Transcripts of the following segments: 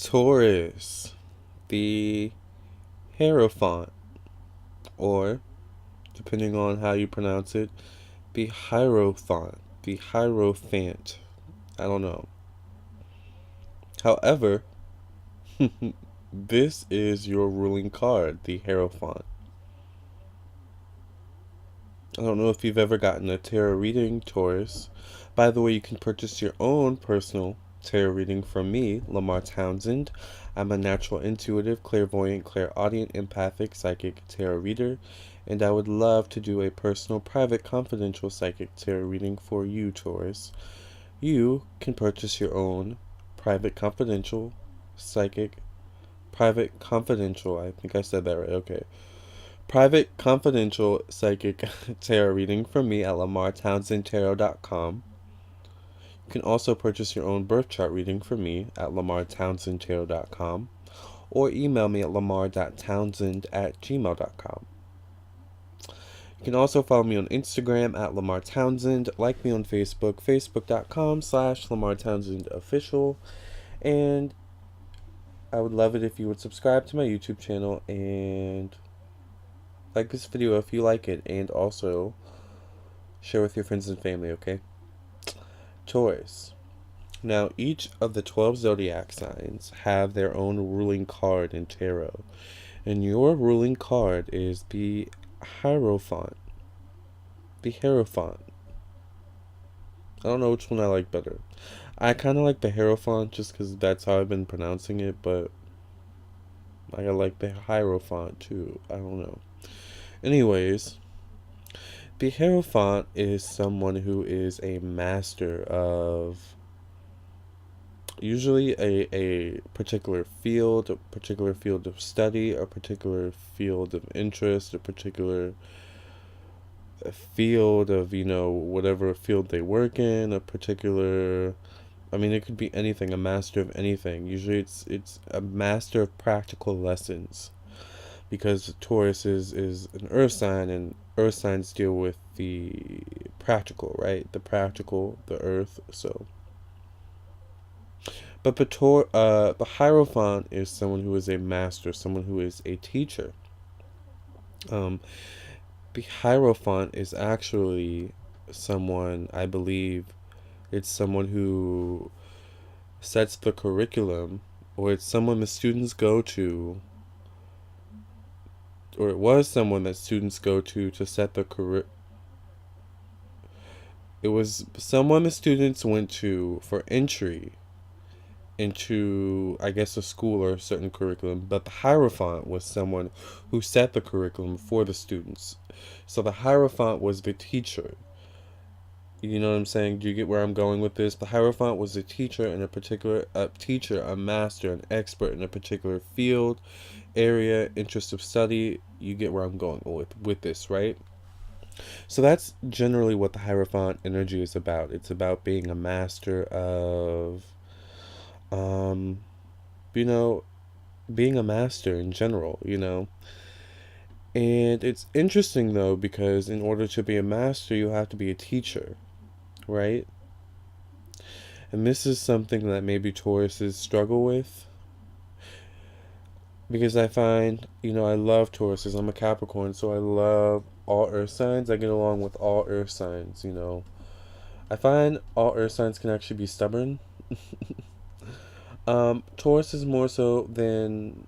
Taurus, the Hierophant, or depending on how you pronounce it, the Hierophant, the Hierophant. I don't know. However, this is your ruling card, the Hierophant. I don't know if you've ever gotten a tarot reading, Taurus. By the way, you can purchase your own personal tarot reading from me, Lamar Townsend. I'm a natural intuitive, clairvoyant, clairaudient, empathic, psychic tarot reader, and I would love to do a personal, private, confidential psychic tarot reading for you, Taurus. You can purchase your own private, confidential, psychic, private, confidential, I think I said that right, okay. Private, confidential, psychic tarot reading from me at lamartownsendtarot.com. You can also purchase your own birth chart reading from me at lamartownsendtarot.com or email me at lamar.townsend@gmail.com. You can also follow me on Instagram at Lamar Townsend, like me on Facebook, facebook.com/LamarTownsendOfficial, and I would love it if you would subscribe to my YouTube channel and like this video if you like it, and also share with your friends and family, okay? Taurus. Now, each of the 12 zodiac signs have their own ruling card in tarot, and your ruling card is the Hierophant. The Hierophant. I don't know which one I like better. I kind of like the Hierophant just because that's how I've been pronouncing it, but I like the Hierophant too. I don't know. Anyways, the Hierophant is someone who is a master of usually a particular field of study, a particular field of interest, a particular field of, whatever field they work in, a particular, I mean, it could be anything, a master of anything. Usually it's a master of practical lessons, because Taurus is an earth sign, and earth signs deal with the practical, right? The practical, the earth, so. But the Hierophant is someone who is a master, someone who is a teacher. The Hierophant is actually someone, I believe, it's someone who sets the curriculum, or it's someone the students go to, or it was someone that students go to set the it was someone the students went to for entry into, I guess, a school or a certain curriculum, but the Hierophant was someone who set the curriculum for the students. So the Hierophant was the teacher. You know what I'm saying? Do you get where I'm going with this? The Hierophant was a teacher in a particular, a master, an expert in a particular field, area, interest of study. You get where I'm going with this, right? So that's generally what the Hierophant energy is about. It's about being a master of, being a master in general, And it's interesting, though, because in order to be a master, you have to be a teacher, right? And this is something that maybe Tauruses struggle with. Because I find, I love Tauruses. I'm a Capricorn, so I love all earth signs. I get along with all earth signs, I find all earth signs can actually be stubborn. Taurus is more so than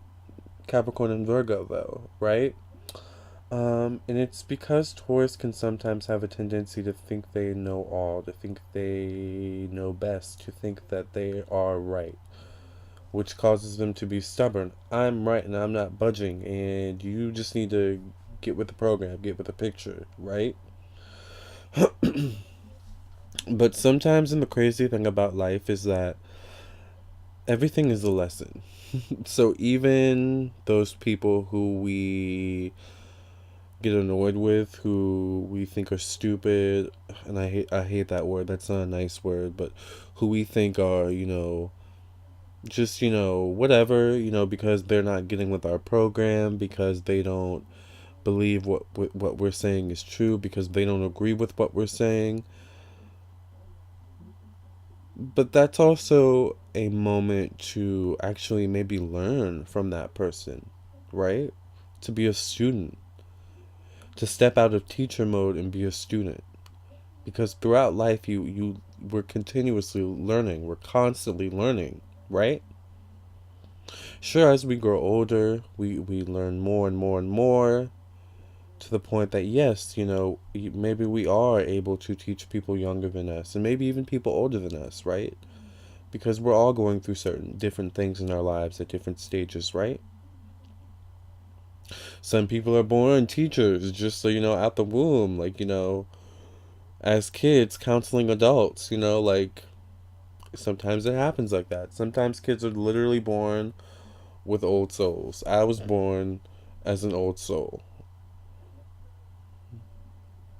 Capricorn and Virgo, though, right? And it's because Taurus can sometimes have a tendency to think they know all, to think they know best, to think that they are right, which causes them to be stubborn. I'm right and I'm not budging, and you just need to get with the program, get with the picture, right? But sometimes, and the crazy thing about life is that everything is a lesson. So even those people who we get annoyed with, who we think are stupid, and I hate that word, that's not a nice word, but who we think are, just, whatever, because they're not getting with our program, because they don't believe what we're saying is true, because they don't agree with what we're saying. But that's also a moment to actually maybe learn from that person, right? To be a student, to step out of teacher mode and be a student. Because throughout life, we're continuously learning. We're constantly learning, right? Sure, as we grow older, we learn more and more and more, to the point that yes, maybe we are able to teach people younger than us, and maybe even people older than us, right? Because we're all going through certain different things in our lives at different stages, right? Some people are born teachers, just so out the womb, like, as kids counseling adults, like sometimes it happens like that. Sometimes kids are literally born with old souls. I was born as an old soul,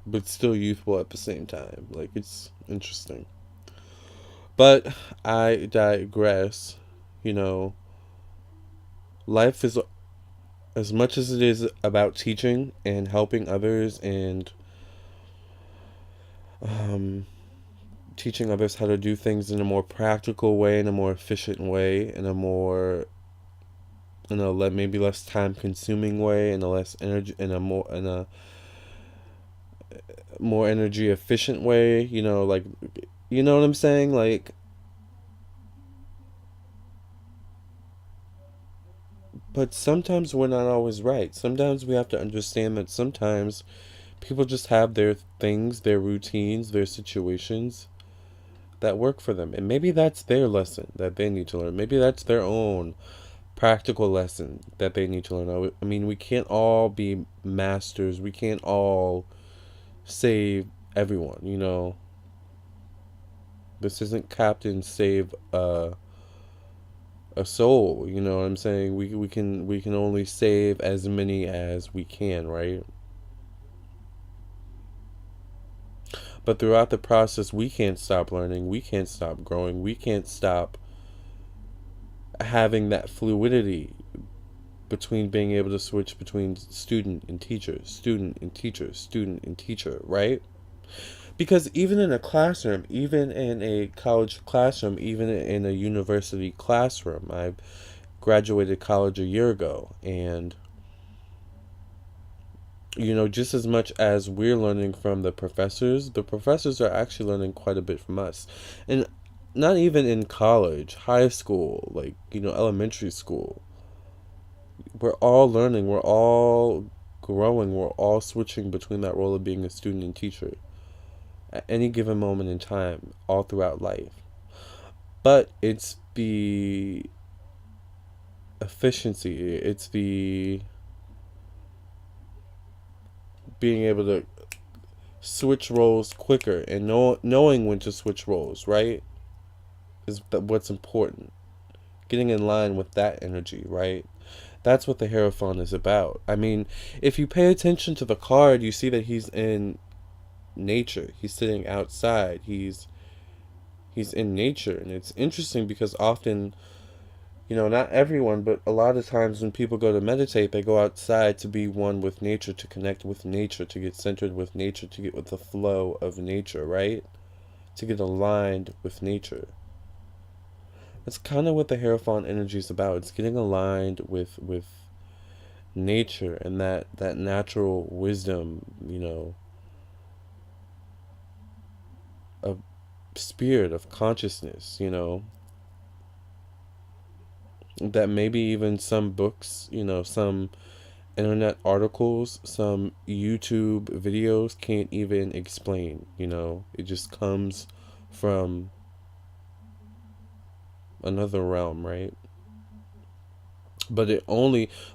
but still youthful at the same time. Like, it's interesting. But I digress. You know, life is, as much as it is about teaching and helping others and um, teaching others how to do things in a more practical way, in a more efficient way, maybe less time consuming way, in a less energy, in a more energy efficient way. Like, you know what I'm saying? Like, but sometimes we're not always right. Sometimes we have to understand that sometimes people just have their things, their routines, their situations that work for them. And maybe that's their lesson that they need to learn. Maybe that's their own practical lesson that they need to learn. I mean, we can't all be masters. We can't all save everyone. This isn't Captain Save a soul, you know what I'm saying? We can only save as many as we can, right? But throughout the process, we can't stop learning, we can't stop growing, we can't stop having that fluidity between being able to switch between student and teacher, student and teacher, student and teacher, right? Because even in a classroom, even in a college classroom, even in a university classroom, I graduated college a year ago, and just as much as we're learning from the professors are actually learning quite a bit from us. And not even in college, high school, like, elementary school. We're all learning, we're all growing, we're all switching between that role of being a student and teacher at any given moment in time, all throughout life. But it's the efficiency, it's the being able to switch roles quicker and knowing when to switch roles, right? Is what's important. Getting in line with that energy, right? That's what the Hierophant is about. I mean, if you pay attention to the card, you see that he's in nature. He's sitting outside. He's in nature, and it's interesting because often, not everyone, but a lot of times when people go to meditate, they go outside to be one with nature, to connect with nature, to get centered with nature, to get with the flow of nature, right? To get aligned with nature. That's kind of what the Hierophant energy is about. It's getting aligned with nature and that natural wisdom, of spirit, of consciousness, that maybe even some books, some internet articles, some YouTube videos can't even explain. It just comes from another realm, right? But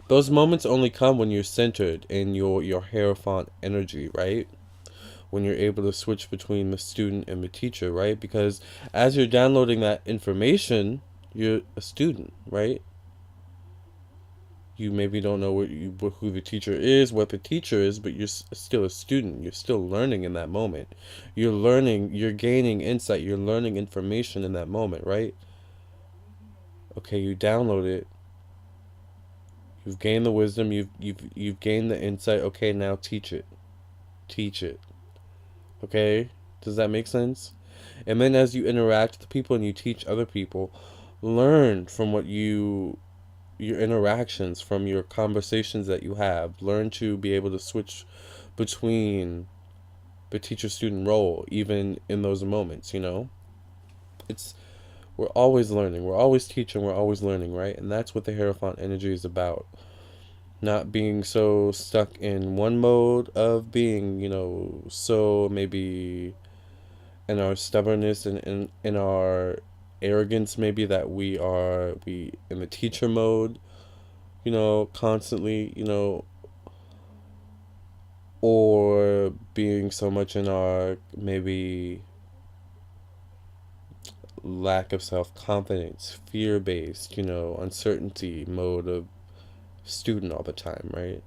those moments only come when you're centered in your Hierophant energy, right? When you're able to switch between the student and the teacher, right? Because as you're downloading that information, you're a student, right? You maybe don't know who the teacher is, what the teacher is, but you're still a student. You're still learning in that moment. You're learning, you're gaining insight, you're learning information in that moment, right? Okay, you download it. You've gained the wisdom, you've gained the insight. Okay, now teach it. Teach it. Okay? Does that make sense? And then as you interact with people and you teach other people, learn from your interactions, from your conversations that you have. Learn to be able to switch between the teacher-student role, even in those moments, you know? It's We're always learning. We're always teaching. We're always learning, right? And that's what the Hierophant energy is about. Not being so stuck in one mode of being, so maybe in our stubbornness and in our arrogance, maybe, that we in the teacher mode, constantly, or being so much in our maybe lack of self-confidence, fear-based, uncertainty mode of student all the time, right?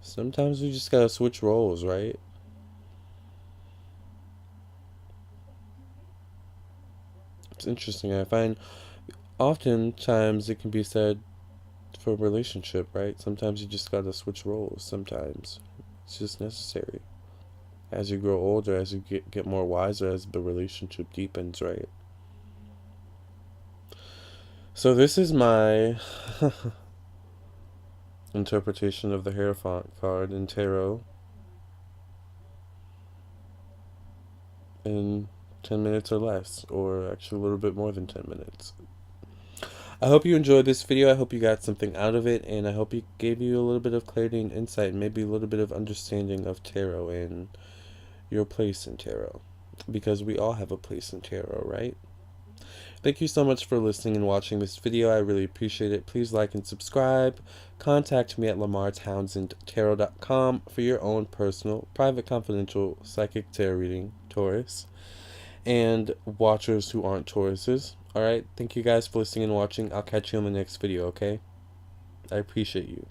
Sometimes we just gotta switch roles, right? It's interesting. I find oftentimes it can be said for a relationship, right? Sometimes you just gotta switch roles. Sometimes it's just necessary. As you grow older, as you get more wiser, as the relationship deepens, right? So this is my interpretation of the Hierophant card in tarot in 10 minutes or less, or actually a little bit more than 10 minutes. I hope you enjoyed this video. I hope you got something out of it, and I hope it gave you a little bit of clarity and insight, and maybe a little bit of understanding of tarot and your place in tarot, because we all have a place in tarot, right? Thank you so much for listening and watching this video. I really appreciate it. Please like and subscribe. Contact me at lamartownsendtarot.com for your own personal, private, confidential psychic tarot reading, Taurus, and watchers who aren't Tauruses. Alright, thank you guys for listening and watching. I'll catch you on the next video, okay? I appreciate you.